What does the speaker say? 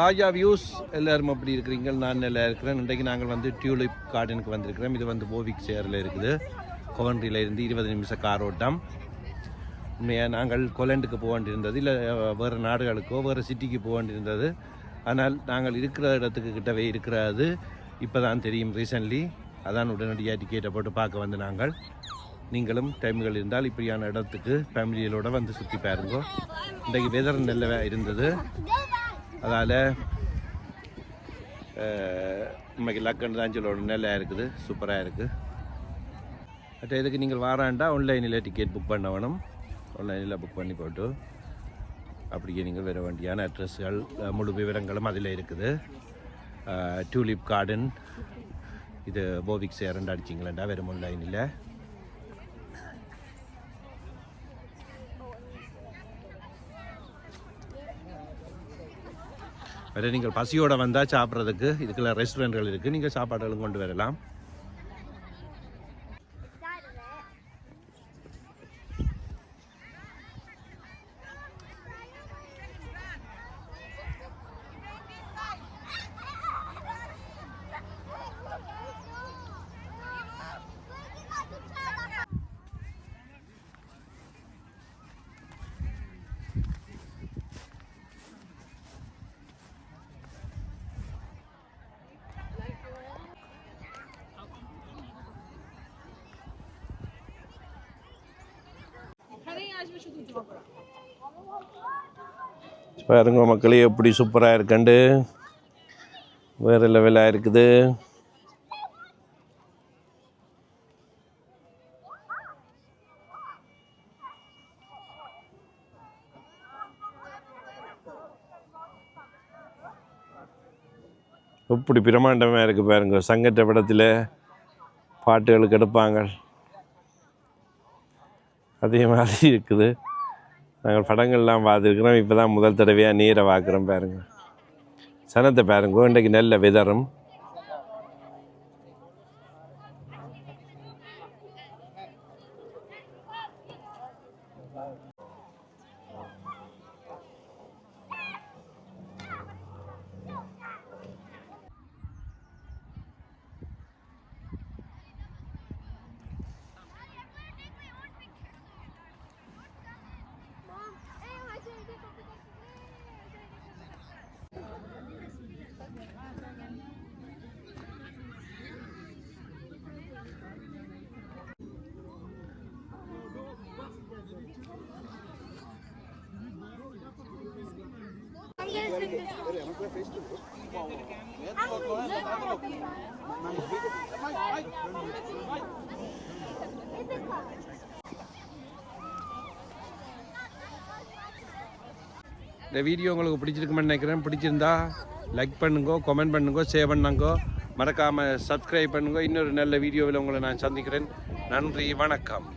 ராஜா views எல்லோரும் அப்படி இருக்கிறீங்க. நான் நல்லா இருக்கிறேன். இன்றைக்கு நாங்கள் வந்து டியூலிப் கார்டனுக்கு வந்திருக்கிறோம். இது வந்து போவிக் சேரில் இருக்குது. கொவன்ட்ரியில் இருந்து 20 நிமிஷம் கார் ஓட்டம். உண்மையாக நாங்கள் கொலண்டுக்கு போக வேண்டியிருந்தது, இல்லை வேறு நாடுகளுக்கோ வேறு சிட்டிக்கு போக வேண்டியிருந்தது. ஆனால் நாங்கள் இருக்கிற இடத்துக்கு கிட்டவே இருக்கிறது இப்போ தான் தெரியும் ரீசன்ட்லி. அதான் உடனடியாக டிக்கெட்டை போட்டு பார்க்க வந்து நாங்கள். நீங்களும் டைம்கள் இருந்தால் இப்படியான இடத்துக்கு ஃபேமிலிகளோடு வந்து சுற்றி பாருங்க. இன்றைக்கு வெதர் நல்ல இருந்தது, அதால் இன்னைக்கு லக்கன் தான் சொல்லணும், நல்லா இருக்குது, சூப்பராக இருக்குது. மற்ற இதுக்கு நீங்கள் வாராண்டா ஆன்லைனில் டிக்கெட் புக் பண்ண வேணும். ஆன்லைனில் புக் பண்ணி போட்டு அப்படியே நீங்கள் வர வேண்டியான அட்ரஸ்கள் முழு விவரங்களும் அதில் இருக்குது. டியூலிப் கார்டன், இது போவிக் சேரண்டு அடிச்சிங்களேண்டா வெறும் ஆன்லைனில். வேறு நீங்கள் பசியோடு வந்தால் சாப்பிட்றதுக்கு இதுக்கெல்லாம் ரெஸ்டாரண்ட்கள் இருக்குது, நீங்கள் சாப்பாடுகளும் கொண்டு வரலாம். பாருங்க மக்களே, எப்படி சூப்பராக இருக்கண்டு, வேறு லெவலாக இருக்குது. எப்படி பிரமாண்டமாக இருக்குது பாருங்க. சங்கட்ட படத்தில் பாட்டுகளுக்கு எடுப்பாங்க, அதே மாதிரி இருக்குது. நாங்கள் படங்கள்லாம் பார்த்துருக்குறோம், இப்போ தான் முதல் தடவையாக நீரை பார்க்குறோம். பாருங்கள் சனத்தை பாருங்க, இன்றைக்கு நல்ல வெதரும். இந்த வீடியோ உங்களுக்கு பிடிச்சிருக்குமென்னு நினைக்கிறேன். பிடிச்சிருந்தா லைக் பண்ணுங்க, கமெண்ட் பண்ணுங்க, ஷேர் பண்ணுங்க, மறக்காமல் சப்ஸ்கிரைப் பண்ணுங்க. இன்னொரு நல்ல வீடியோவில் உங்களை நான் சந்திக்கிறேன். நன்றி, வணக்கம்.